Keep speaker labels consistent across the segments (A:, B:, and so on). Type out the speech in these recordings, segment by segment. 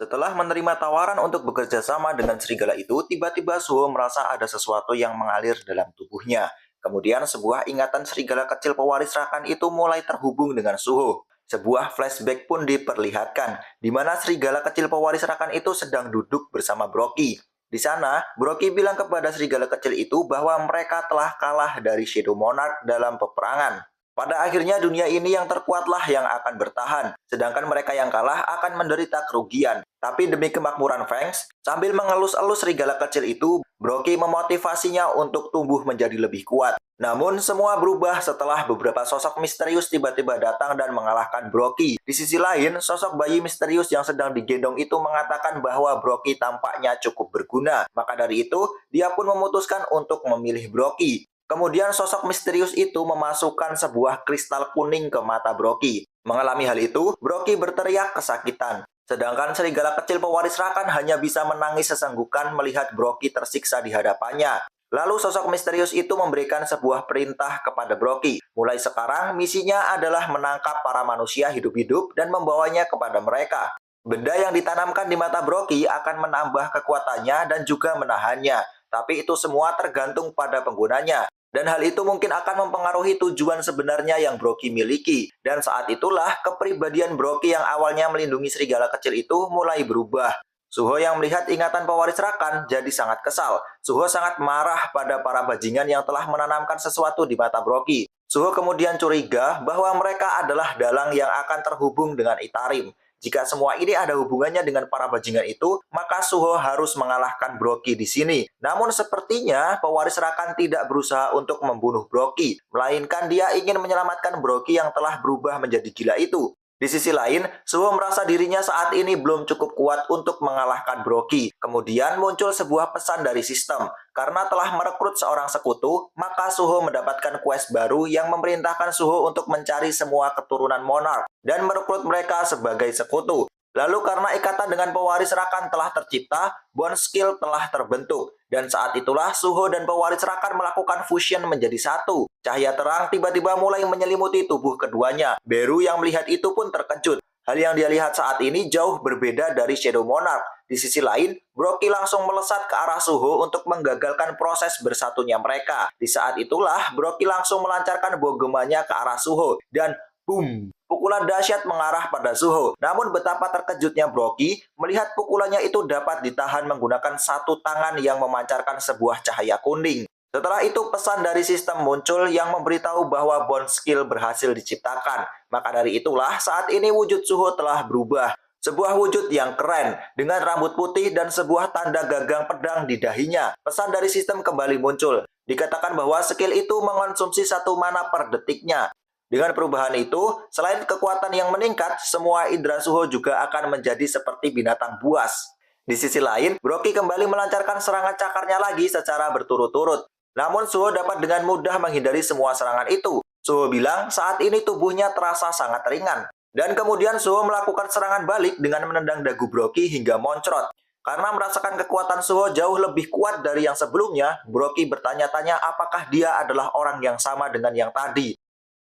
A: Setelah menerima tawaran untuk bekerja sama dengan serigala itu, tiba-tiba Suho merasa ada sesuatu yang mengalir dalam tubuhnya. Kemudian sebuah ingatan serigala kecil pewaris rakan itu mulai terhubung dengan Suho. Sebuah flashback pun diperlihatkan, di mana serigala kecil pewaris rakan itu sedang duduk bersama Broky. Di sana, Broky bilang kepada serigala kecil itu bahwa mereka telah kalah dari Shadow Monarch dalam peperangan. Pada akhirnya dunia ini yang terkuatlah yang akan bertahan, sedangkan mereka yang kalah akan menderita kerugian. Tapi demi kemakmuran Fangs, sambil mengelus-elus serigala kecil itu, Broky memotivasinya untuk tumbuh menjadi lebih kuat. Namun semua berubah setelah beberapa sosok misterius tiba-tiba datang dan mengalahkan Broky. Di sisi lain, sosok bayi misterius yang sedang digendong itu mengatakan bahwa Broky tampaknya cukup berguna. Maka dari itu, dia pun memutuskan untuk memilih Broky. Kemudian sosok misterius itu memasukkan sebuah kristal kuning ke mata Broky. Mengalami hal itu, Broky berteriak kesakitan. Sedangkan serigala kecil pewaris rakan hanya bisa menangis sesenggukan melihat Broky tersiksa di hadapannya. Lalu sosok misterius itu memberikan sebuah perintah kepada Broky. Mulai sekarang, misinya adalah menangkap para manusia hidup-hidup dan membawanya kepada mereka. Benda yang ditanamkan di mata Broky akan menambah kekuatannya dan juga menahannya. Tapi itu semua tergantung pada penggunanya. Dan hal itu mungkin akan mempengaruhi tujuan sebenarnya yang Broky miliki. Dan saat itulah kepribadian Broky yang awalnya melindungi serigala kecil itu mulai berubah. Suho yang melihat ingatan pewaris rakan jadi sangat kesal. Suho sangat marah pada para bajingan yang telah menanamkan sesuatu di mata Broky. Suho kemudian curiga bahwa mereka adalah dalang yang akan terhubung dengan Itarim. Jika semua ini ada hubungannya dengan para bajingan itu, maka Suho harus mengalahkan Broky di sini. Namun sepertinya pewaris rakan tidak berusaha untuk membunuh Broky, melainkan dia ingin menyelamatkan Broky yang telah berubah menjadi gila itu. Di sisi lain, Suho merasa dirinya saat ini belum cukup kuat untuk mengalahkan Broky. Kemudian muncul sebuah pesan dari sistem. Karena telah merekrut seorang sekutu, maka Suho mendapatkan quest baru yang memerintahkan Suho untuk mencari semua keturunan Monarch dan merekrut mereka sebagai sekutu. Lalu karena ikatan dengan pewaris rakan telah tercipta, bond skill telah terbentuk. Dan saat itulah Suho dan pewaris rakan melakukan fusion menjadi satu. Cahaya terang tiba-tiba mulai menyelimuti tubuh keduanya. Beru yang melihat itu pun terkejut. Hal yang dia lihat saat ini jauh berbeda dari Shadow Monarch. Di sisi lain, Broky langsung melesat ke arah Suho untuk menggagalkan proses bersatunya mereka. Di saat itulah, Broky langsung melancarkan bogemanya ke arah Suho. Dan boom! Pukulan dahsyat mengarah pada Suho. Namun betapa terkejutnya Broky melihat pukulannya itu dapat ditahan menggunakan satu tangan yang memancarkan sebuah cahaya kuning. Setelah itu pesan dari sistem muncul yang memberitahu bahwa bond skill berhasil diciptakan. Maka dari itulah saat ini wujud Suho telah berubah. Sebuah wujud yang keren dengan rambut putih dan sebuah tanda gagang pedang di dahinya. Pesan dari sistem kembali muncul. Dikatakan bahwa skill itu mengonsumsi satu mana per detiknya. Dengan perubahan itu, selain kekuatan yang meningkat, semua indera Suho juga akan menjadi seperti binatang buas. Di sisi lain, Broky kembali melancarkan serangan cakarnya lagi secara berturut-turut. Namun Suho dapat dengan mudah menghindari semua serangan itu. Suho bilang saat ini tubuhnya terasa sangat ringan. Dan kemudian Suho melakukan serangan balik dengan menendang dagu Broky hingga moncrot. Karena merasakan kekuatan Suho jauh lebih kuat dari yang sebelumnya, Broky bertanya-tanya apakah dia adalah orang yang sama dengan yang tadi.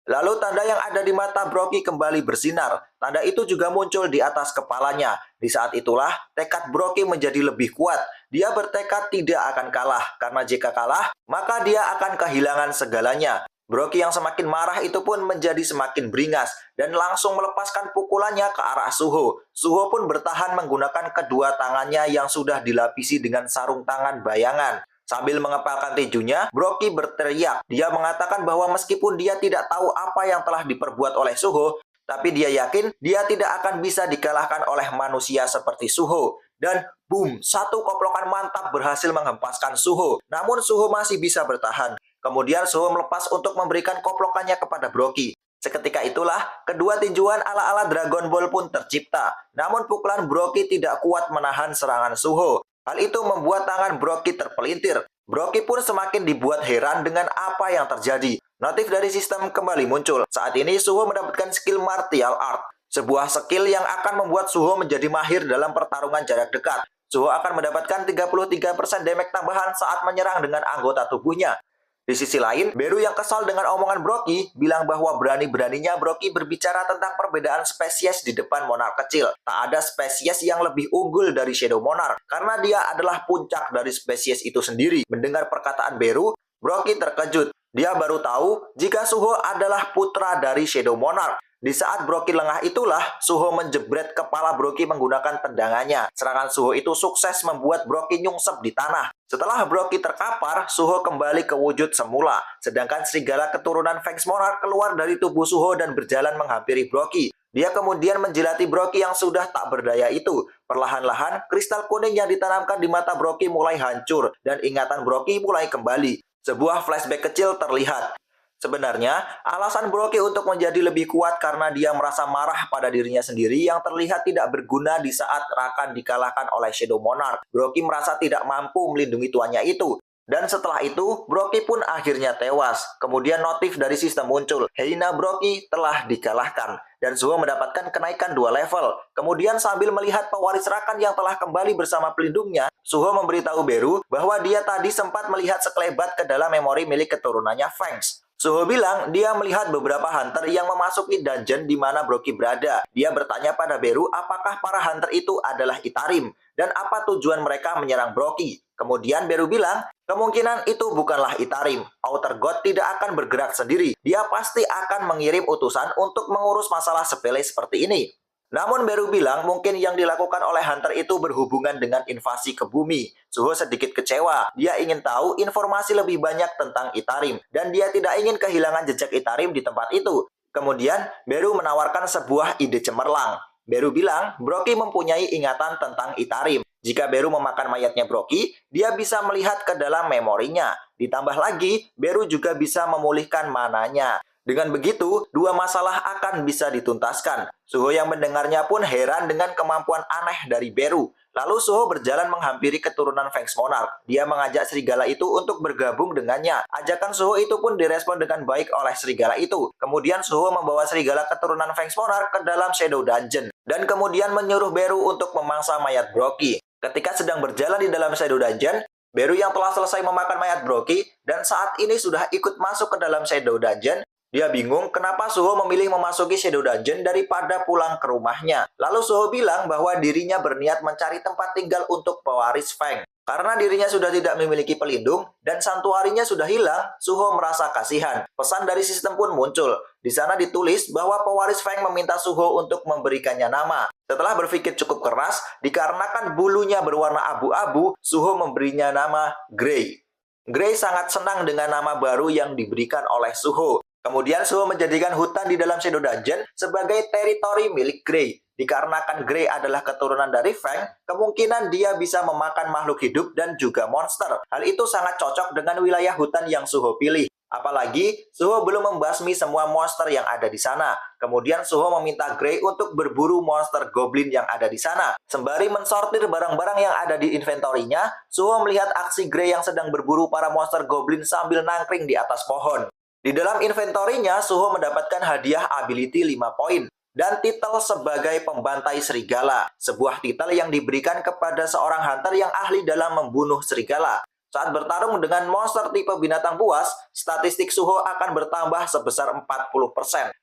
A: Lalu tanda yang ada di mata Broky kembali bersinar. Tanda itu juga muncul di atas kepalanya. Di saat itulah, tekad Broky menjadi lebih kuat. Dia bertekad tidak akan kalah, karena jika kalah, maka dia akan kehilangan segalanya. Broky yang semakin marah itu pun menjadi semakin beringas, dan langsung melepaskan pukulannya ke arah Suho. Suho pun bertahan menggunakan kedua tangannya yang sudah dilapisi dengan sarung tangan bayangan. Sambil mengepalkan tinjunya, Broky berteriak. Dia mengatakan bahwa meskipun dia tidak tahu apa yang telah diperbuat oleh Suho, tapi dia yakin dia tidak akan bisa dikalahkan oleh manusia seperti Suho. Dan boom, satu koplokan mantap berhasil menghempaskan Suho. Namun Suho masih bisa bertahan. Kemudian Suho melepas untuk memberikan koplokannya kepada Broky. Seketika itulah, kedua tinjuan ala-ala Dragon Ball pun tercipta. Namun pukulan Broky tidak kuat menahan serangan Suho. Hal itu membuat tangan Broky terpelintir. Broky pun semakin dibuat heran dengan apa yang terjadi. Notif dari sistem kembali muncul. Saat ini Suho mendapatkan skill Martial Art. Sebuah skill yang akan membuat Suho menjadi mahir dalam pertarungan jarak dekat. Suho akan mendapatkan 33% damage tambahan saat menyerang dengan anggota tubuhnya. Di sisi lain, Beru yang kesal dengan omongan Broky bilang bahwa berani-beraninya Broky berbicara tentang perbedaan spesies di depan monark kecil. Tak ada spesies yang lebih unggul dari Shadow Monarch karena dia adalah puncak dari spesies itu sendiri. Mendengar perkataan Beru, Broky terkejut. Dia baru tahu jika Suho adalah putra dari Shadow Monarch. Di saat Broky lengah itulah, Suho menjebret kepala Broky menggunakan tendangannya. Serangan Suho itu sukses membuat Broky nyungsep di tanah. Setelah Broky terkapar, Suho kembali ke wujud semula. Sedangkan serigala keturunan Fangs Monarch keluar dari tubuh Suho dan berjalan menghampiri Broky. Dia kemudian menjilati Broky yang sudah tak berdaya itu. Perlahan-lahan, kristal kuning yang ditanamkan di mata Broky mulai hancur dan ingatan Broky mulai kembali. Sebuah flashback kecil terlihat. Sebenarnya, alasan Broky untuk menjadi lebih kuat karena dia merasa marah pada dirinya sendiri yang terlihat tidak berguna di saat Rakan dikalahkan oleh Shadow Monarch. Broky merasa tidak mampu melindungi tuannya itu. Dan setelah itu, Broky pun akhirnya tewas. Kemudian notif dari sistem muncul. Hyena Broky telah dikalahkan. Dan Suho mendapatkan kenaikan 2 level. Kemudian sambil melihat pewaris Rakan yang telah kembali bersama pelindungnya, Suho memberitahu Beru bahwa dia tadi sempat melihat sekelebat ke dalam memori milik keturunannya Fangs. Suho bilang dia melihat beberapa hunter yang memasuki dungeon di mana Broky berada. Dia bertanya pada Beru apakah para hunter itu adalah Itarim dan apa tujuan mereka menyerang Broky. Kemudian Beru bilang, kemungkinan itu bukanlah Itarim. Outer God tidak akan bergerak sendiri. Dia pasti akan mengirim utusan untuk mengurus masalah sepele seperti ini. Namun Beru bilang mungkin yang dilakukan oleh Hunter itu berhubungan dengan invasi ke bumi. Suho sedikit kecewa. Dia ingin tahu informasi lebih banyak tentang Itarim. Dan dia tidak ingin kehilangan jejak Itarim di tempat itu. Kemudian Beru menawarkan sebuah ide cemerlang. Beru bilang Broky mempunyai ingatan tentang Itarim. Jika Beru memakan mayatnya Broky, dia bisa melihat ke dalam memorinya. Ditambah lagi, Beru juga bisa memulihkan mananya. Dengan begitu, dua masalah akan bisa dituntaskan. Suho yang mendengarnya pun heran dengan kemampuan aneh dari Beru. Lalu Suho berjalan menghampiri keturunan Fangs Monarch. Dia mengajak serigala itu untuk bergabung dengannya. Ajakan Suho itu pun direspon dengan baik oleh serigala itu. Kemudian Suho membawa serigala keturunan Fangs Monarch ke dalam Shadow Dungeon. Dan kemudian menyuruh Beru untuk memangsa mayat Broky. Ketika sedang berjalan di dalam Shadow Dungeon, Beru yang telah selesai memakan mayat Broky dan saat ini sudah ikut masuk ke dalam Shadow Dungeon. Dia bingung kenapa Suho memilih memasuki Shadow Dungeon daripada pulang ke rumahnya. Lalu Suho bilang bahwa dirinya berniat mencari tempat tinggal untuk pewaris Feng. Karena dirinya sudah tidak memiliki pelindung dan santuarinya sudah hilang, Suho merasa kasihan. Pesan dari sistem pun muncul. Di sana ditulis bahwa pewaris Feng meminta Suho untuk memberikannya nama. Setelah berpikir cukup keras, dikarenakan bulunya berwarna abu-abu, Suho memberinya nama Grey. Grey sangat senang dengan nama baru yang diberikan oleh Suho. Kemudian Suho menjadikan hutan di dalam Shadow Dungeon sebagai teritori milik Grey. Dikarenakan Grey adalah keturunan dari Feng, kemungkinan dia bisa memakan makhluk hidup dan juga monster. Hal itu sangat cocok dengan wilayah hutan yang Suho pilih. Apalagi, Suho belum membasmi semua monster yang ada di sana. Kemudian Suho meminta Grey untuk berburu monster goblin yang ada di sana. Sembari mensortir barang-barang yang ada di inventorinya, Suho melihat aksi Grey yang sedang berburu para monster goblin sambil nangkring di atas pohon. Di dalam inventorinya, Suho mendapatkan hadiah ability 5 poin dan titel sebagai pembantai serigala, sebuah titel yang diberikan kepada seorang hunter yang ahli dalam membunuh serigala. Saat bertarung dengan monster tipe binatang buas, statistik Suho akan bertambah sebesar 40%.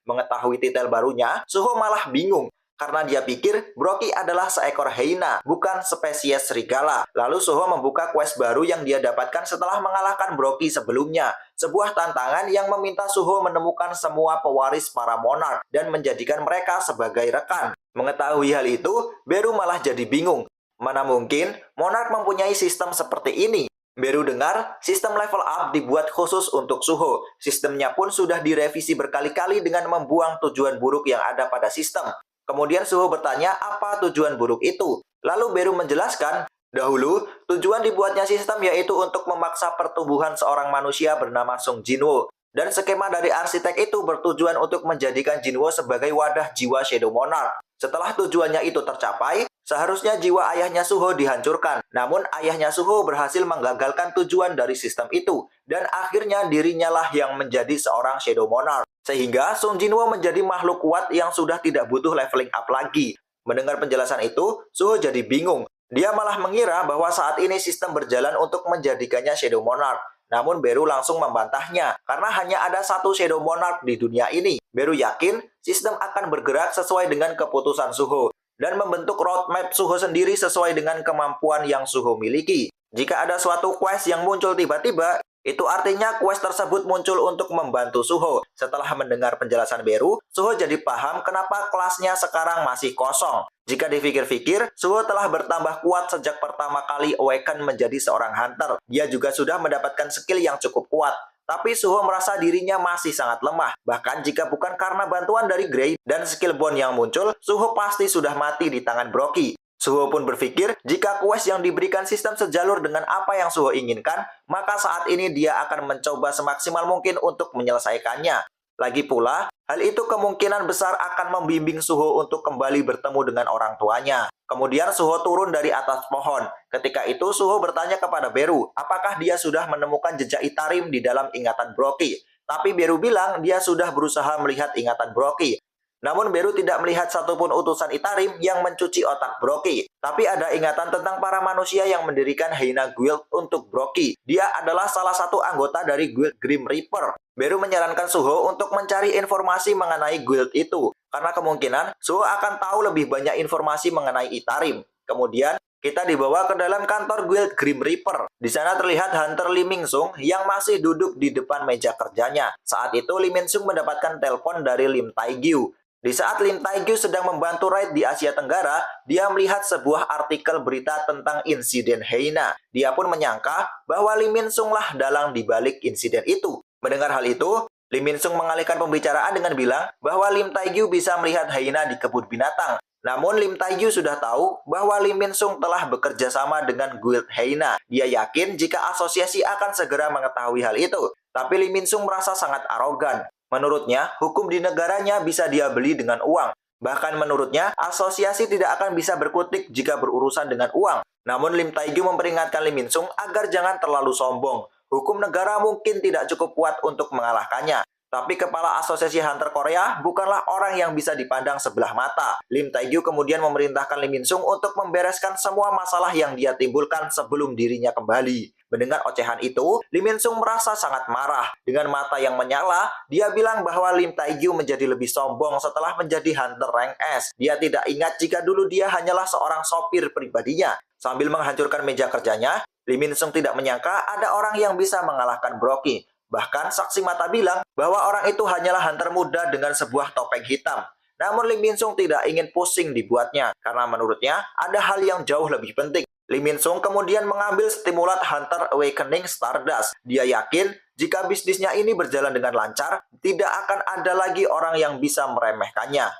A: Mengetahui titel barunya, Suho malah bingung. Karena dia pikir Broky adalah seekor hyena, bukan spesies serigala. Lalu Suho membuka quest baru yang dia dapatkan setelah mengalahkan Broky sebelumnya. Sebuah tantangan yang meminta Suho menemukan semua pewaris para monarch dan menjadikan mereka sebagai rekan. Mengetahui hal itu, Beru malah jadi bingung. Mana mungkin monarch mempunyai sistem seperti ini? Beru dengar, sistem level up dibuat khusus untuk Suho. Sistemnya pun sudah direvisi berkali-kali dengan membuang tujuan buruk yang ada pada sistem. Kemudian Suho bertanya apa tujuan buruk itu. Lalu Beru menjelaskan, dahulu tujuan dibuatnya sistem yaitu untuk memaksa pertumbuhan seorang manusia bernama Sung Jinwo. Dan skema dari arsitek itu bertujuan untuk menjadikan Jinwo sebagai wadah jiwa Shadow Monarch. Setelah tujuannya itu tercapai, seharusnya jiwa ayahnya Suho dihancurkan. Namun ayahnya Suho berhasil menggagalkan tujuan dari sistem itu. Dan akhirnya dirinya lah yang menjadi seorang Shadow Monarch. Sehingga Sung Jinwo menjadi makhluk kuat yang sudah tidak butuh leveling up lagi. Mendengar penjelasan itu, Suho jadi bingung. Dia malah mengira bahwa saat ini sistem berjalan untuk menjadikannya Shadow Monarch. Namun Beru langsung membantahnya karena hanya ada satu Shadow Monarch di dunia ini. Beru yakin sistem akan bergerak sesuai dengan keputusan Suho dan membentuk roadmap Suho sendiri sesuai dengan kemampuan yang Suho miliki. Jika ada suatu quest yang muncul tiba-tiba, itu artinya quest tersebut muncul untuk membantu Suho. Setelah mendengar penjelasan Beru, Suho jadi paham kenapa kelasnya sekarang masih kosong. Jika dipikir-pikir, Suho telah bertambah kuat sejak pertama kali Awaken menjadi seorang hunter. Dia juga sudah mendapatkan skill yang cukup kuat. Tapi Suho merasa dirinya masih sangat lemah. Bahkan jika bukan karena bantuan dari Grey dan skill bond yang muncul, Suho pasti sudah mati di tangan Broky. Suho pun berpikir, jika quest yang diberikan sistem sejalur dengan apa yang Suho inginkan, maka saat ini dia akan mencoba semaksimal mungkin untuk menyelesaikannya. Lagi pula, hal itu kemungkinan besar akan membimbing Suho untuk kembali bertemu dengan orang tuanya. Kemudian Suho turun dari atas pohon. Ketika itu Suho bertanya kepada Beru, apakah dia sudah menemukan jejak Itarim di dalam ingatan Broky. Tapi Beru bilang dia sudah berusaha melihat ingatan Broky. Namun Beru tidak melihat satupun utusan Itarim yang mencuci otak Broky. Tapi ada ingatan tentang para manusia yang mendirikan Hyena Guild untuk Broky. Dia adalah salah satu anggota dari Guild Grim Reaper. Beru menyarankan Suho untuk mencari informasi mengenai guild itu. Karena kemungkinan Suho akan tahu lebih banyak informasi mengenai Itarim. Kemudian kita dibawa ke dalam kantor Guild Grim Reaper. Di sana terlihat Hunter Lee Min-sung yang masih duduk di depan meja kerjanya. Saat itu Lee Min-sung mendapatkan telepon dari Lim Taegyu. Di saat Lim Taegyu sedang membantu raid di Asia Tenggara, dia melihat sebuah artikel berita tentang insiden Hyena. Dia pun menyangka bahwa Lee Min-sung lah dalang dibalik insiden itu. Mendengar hal itu, Lee Min-sung mengalihkan pembicaraan dengan bilang bahwa Lim Taegyu bisa melihat Hyena di kebun binatang. Namun Lim Taegyu sudah tahu bahwa Lee Min-sung telah bekerja sama dengan Guild Hyena. Dia yakin jika asosiasi akan segera mengetahui hal itu. Tapi Lee Min-sung merasa sangat arogan. Menurutnya, hukum di negaranya bisa dia beli dengan uang. Bahkan menurutnya, asosiasi tidak akan bisa berkutik jika berurusan dengan uang. Namun Lim Taegyu memperingatkan Lee Min-sung agar jangan terlalu sombong. Hukum negara mungkin tidak cukup kuat untuk mengalahkannya. Tapi kepala asosiasi hunter Korea bukanlah orang yang bisa dipandang sebelah mata. Lim Taegyu kemudian memerintahkan Lee Min-sung untuk membereskan semua masalah yang dia timbulkan sebelum dirinya kembali. Mendengar ocehan itu, Lee Min-sung merasa sangat marah. Dengan mata yang menyala, dia bilang bahwa Lim Taegyu menjadi lebih sombong setelah menjadi hunter rank S. Dia tidak ingat jika dulu dia hanyalah seorang sopir pribadinya. Sambil menghancurkan meja kerjanya, Lee Min-sung tidak menyangka ada orang yang bisa mengalahkan Broky. Bahkan saksi mata bilang bahwa orang itu hanyalah hunter muda dengan sebuah topeng hitam. Namun Lee Min-sung tidak ingin pusing dibuatnya, karena menurutnya ada hal yang jauh lebih penting. Lee Min-sung kemudian mengambil stimulat Hunter Awakening Stardust. Dia yakin jika bisnisnya ini berjalan dengan lancar, tidak akan ada lagi orang yang bisa meremehkannya.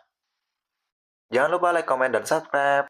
A: Jangan lupa like, komen, dan subscribe.